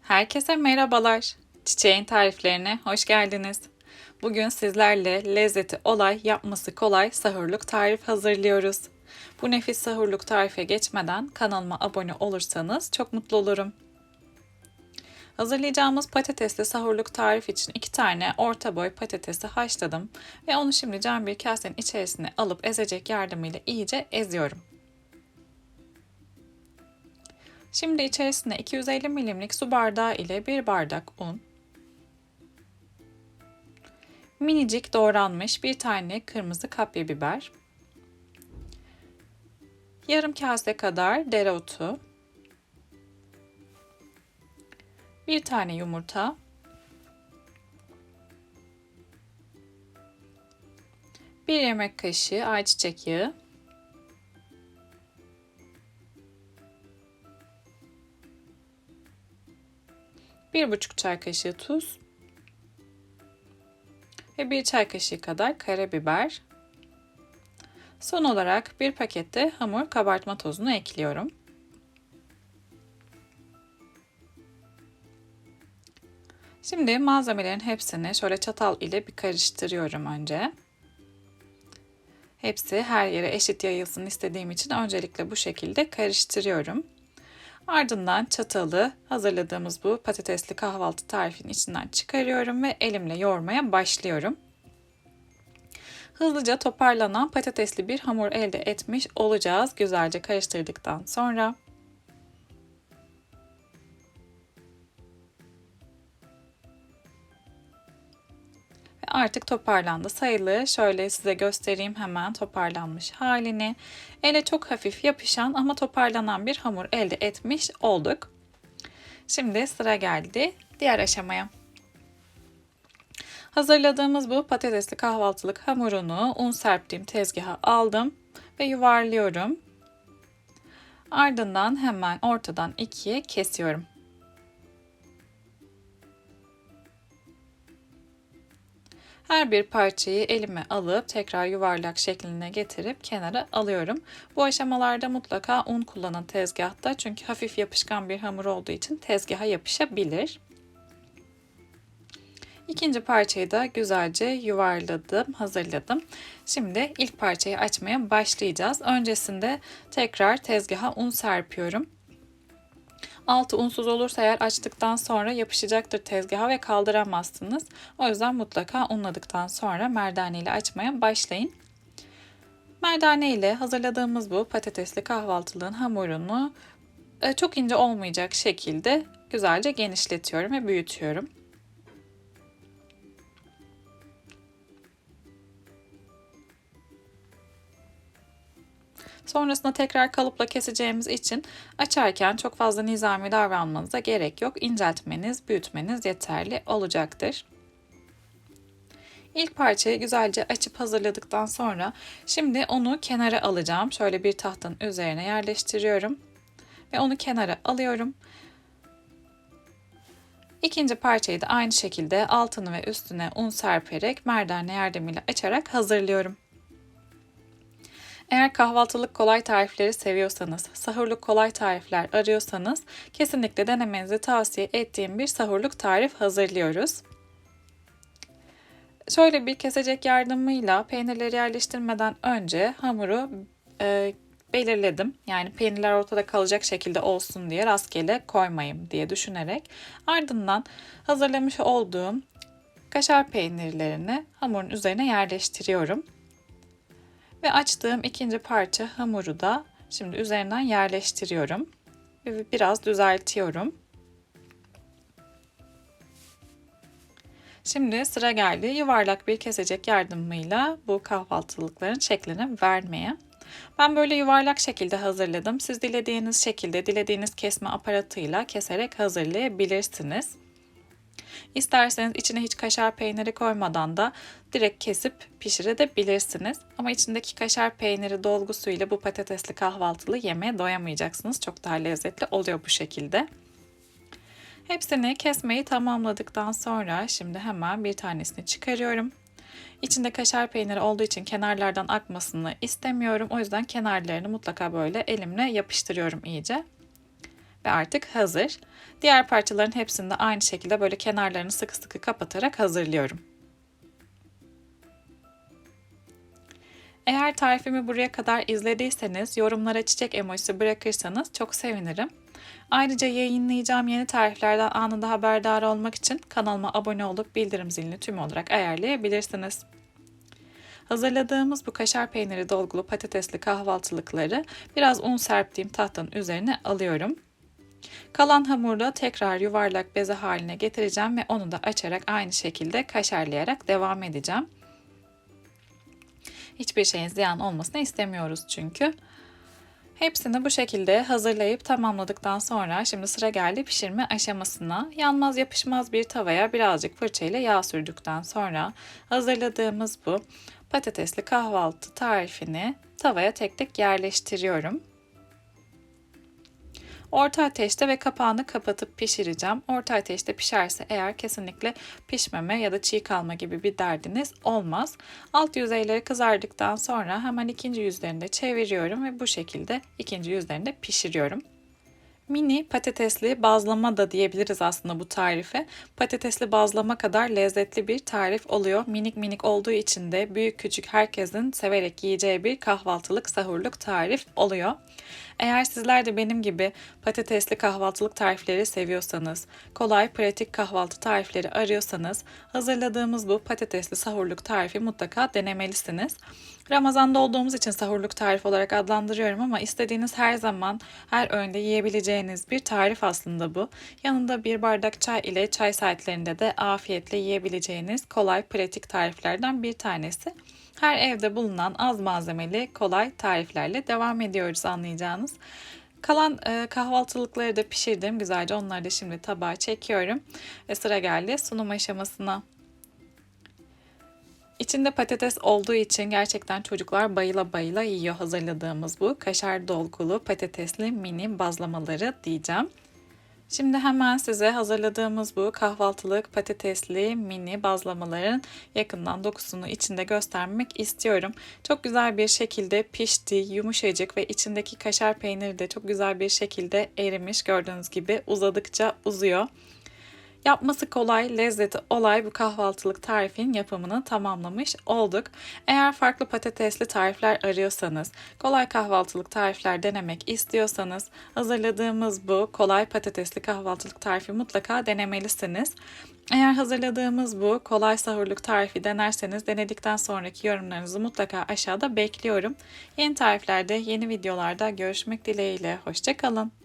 Herkese merhabalar. Çiçeğin tariflerine hoş geldiniz. Bugün sizlerle lezzeti olay, yapması kolay sahurluk tarif hazırlıyoruz. Bu nefis sahurluk tarife geçmeden kanalıma abone olursanız çok mutlu olurum. Hazırlayacağımız patatesli sahurluk tarif için 2 tane orta boy patatesi haşladım ve onu şimdi cam bir kasenin içerisine alıp ezecek yardımıyla iyice eziyorum. Şimdi içerisine 250 milimlik su bardağı ile 1 bardak un, minicik doğranmış bir tane kırmızı kapya biber, yarım kase kadar dereotu, bir tane yumurta, bir yemek kaşığı ayçiçek yağı, bir buçuk çay kaşığı tuz ve bir çay kaşığı kadar karabiber. Son olarak bir pakette hamur kabartma tozunu ekliyorum. Şimdi malzemelerin hepsini şöyle çatal ile bir karıştırıyorum önce. Hepsi her yere eşit yayılsın istediğim için öncelikle bu şekilde karıştırıyorum. Ardından çatalı hazırladığımız bu patatesli kahvaltı tarifinin içinden çıkarıyorum ve elimle yoğurmaya başlıyorum. Hızlıca toparlanan patatesli bir hamur elde etmiş olacağız güzelce karıştırdıktan sonra. Ve artık toparlandı sayılır. Şöyle size göstereyim hemen toparlanmış halini. Ele çok hafif yapışan ama toparlanan bir hamur elde etmiş olduk. Şimdi sıra geldi diğer aşamaya. Hazırladığımız bu patatesli kahvaltılık hamurunu un serptiğim tezgaha aldım ve yuvarlıyorum. Ardından hemen ortadan ikiye kesiyorum. Her bir parçayı elime alıp tekrar yuvarlak şekline getirip kenara alıyorum. Bu aşamalarda mutlaka un kullanın tezgahta çünkü hafif yapışkan bir hamur olduğu için tezgaha yapışabilir. İkinci parçayı da güzelce yuvarladım, hazırladım. Şimdi ilk parçayı açmaya başlayacağız. Öncesinde tekrar tezgaha un serpiyorum. Altı unsuz olursa eğer açtıktan sonra yapışacaktır tezgaha ve kaldıramazsınız. O yüzden mutlaka unladıktan sonra merdane ile açmaya başlayın. Merdane ile hazırladığımız bu patatesli kahvaltılığın hamurunu çok ince olmayacak şekilde güzelce genişletiyorum ve büyütüyorum. Sonrasında tekrar kalıpla keseceğimiz için açarken çok fazla nizami davranmanıza gerek yok. İnceltmeniz, büyütmeniz yeterli olacaktır. İlk parçayı güzelce açıp hazırladıktan sonra şimdi onu kenara alacağım. Şöyle bir tahtanın üzerine yerleştiriyorum ve onu kenara alıyorum. İkinci parçayı da aynı şekilde altını ve üstüne un serperek merdane yardımıyla açarak hazırlıyorum. Eğer kahvaltılık kolay tarifleri seviyorsanız, sahurluk kolay tarifler arıyorsanız kesinlikle denemenizi tavsiye ettiğim bir sahurluk tarif hazırlıyoruz. Şöyle bir kesecek yardımıyla peynirleri yerleştirmeden önce hamuru belirledim. Yani peynirler ortada kalacak şekilde olsun diye rastgele koymayayım diye düşünerek. Ardından hazırlamış olduğum kaşar peynirlerini hamurun üzerine yerleştiriyorum. Ve açtığım ikinci parça hamuru da şimdi üzerinden yerleştiriyorum. Ve biraz düzeltiyorum. Şimdi sıra geldi yuvarlak bir kesecek yardımıyla bu kahvaltılıkların şeklini vermeye. Ben böyle yuvarlak şekilde hazırladım. Siz dilediğiniz şekilde, dilediğiniz kesme aparatıyla keserek hazırlayabilirsiniz. İsterseniz içine hiç kaşar peyniri koymadan da direkt kesip pişirebilirsiniz. Ama içindeki kaşar peyniri dolgusuyla bu patatesli kahvaltılı yemeğe doyamayacaksınız. Çok daha lezzetli oluyor bu şekilde. Hepsini kesmeyi tamamladıktan sonra şimdi hemen bir tanesini çıkarıyorum. İçinde kaşar peyniri olduğu için kenarlardan akmasını istemiyorum. O yüzden kenarlarını mutlaka böyle elimle yapıştırıyorum iyice. ve artık hazır. Diğer parçaların hepsini de aynı şekilde böyle kenarlarını sıkı sıkı kapatarak hazırlıyorum. Eğer tarifimi buraya kadar izlediyseniz yorumlara çiçek emojisi bırakırsanız çok sevinirim. Ayrıca yayınlayacağım yeni tariflerden anında haberdar olmak için kanalıma abone olup bildirim zilini tüm olarak ayarlayabilirsiniz. Hazırladığımız bu kaşar peyniri dolgulu patatesli kahvaltılıkları biraz un serptiğim tahtanın üzerine alıyorum. Kalan hamuru tekrar yuvarlak beze haline getireceğim ve onu da açarak aynı şekilde kaşarlayarak devam edeceğim. Hiçbir şeyin ziyan olmasını istemiyoruz çünkü. Hepsini bu şekilde hazırlayıp tamamladıktan sonra şimdi sıra geldi pişirme aşamasına. Yanmaz yapışmaz bir tavaya birazcık fırça ile yağ sürdükten sonra hazırladığımız bu patatesli kahvaltı tarifini tavaya tek tek yerleştiriyorum. Orta ateşte ve kapağını kapatıp pişireceğim. Orta ateşte pişerse eğer kesinlikle pişmeme ya da çiğ kalma gibi bir derdiniz olmaz. Alt yüzeyleri kızardıktan sonra hemen ikinci yüzlerini de çeviriyorum ve bu şekilde ikinci yüzlerini de pişiriyorum. Mini patatesli bazlama da diyebiliriz aslında bu tarife. Patatesli bazlama kadar lezzetli bir tarif oluyor. Minik minik olduğu için de büyük küçük herkesin severek yiyeceği bir kahvaltılık sahurluk tarif oluyor. Eğer sizler de benim gibi patatesli kahvaltılık tarifleri seviyorsanız, kolay pratik kahvaltı tarifleri arıyorsanız hazırladığımız bu patatesli sahurluk tarifi mutlaka denemelisiniz. Ramazan'da olduğumuz için sahurluk tarifi olarak adlandırıyorum ama istediğiniz her zaman her öğünde yiyebileceğiniz bir tarif aslında bu. Yanında bir bardak çay ile çay saatlerinde de afiyetle yiyebileceğiniz kolay pratik tariflerden bir tanesi. Her evde bulunan az malzemeli kolay tariflerle devam ediyoruz anlayacağınız. Kalan kahvaltılıkları da pişirdim güzelce, onları da şimdi tabağa çekiyorum ve sıra geldi sunum aşamasına. İçinde patates olduğu için gerçekten çocuklar bayıla bayıla yiyor hazırladığımız bu kaşar dolgulu patatesli mini bazlamaları diyeceğim. Şimdi hemen size hazırladığımız bu kahvaltılık patatesli mini bazlamaların yakından dokusunu içinde göstermek istiyorum. Çok güzel bir şekilde pişti, yumuşacık ve içindeki kaşar peyniri de çok güzel bir şekilde erimiş. Gördüğünüz gibi uzadıkça uzuyor. Yapması kolay, lezzeti olay bu kahvaltılık tarifin yapımını tamamlamış olduk. Eğer farklı patatesli tarifler arıyorsanız, kolay kahvaltılık tarifler denemek istiyorsanız hazırladığımız bu kolay patatesli kahvaltılık tarifi mutlaka denemelisiniz. Eğer hazırladığımız bu kolay sahurluk tarifi denerseniz denedikten sonraki yorumlarınızı mutlaka aşağıda bekliyorum. Yeni tariflerde, yeni videolarda görüşmek dileğiyle. Hoşça kalın.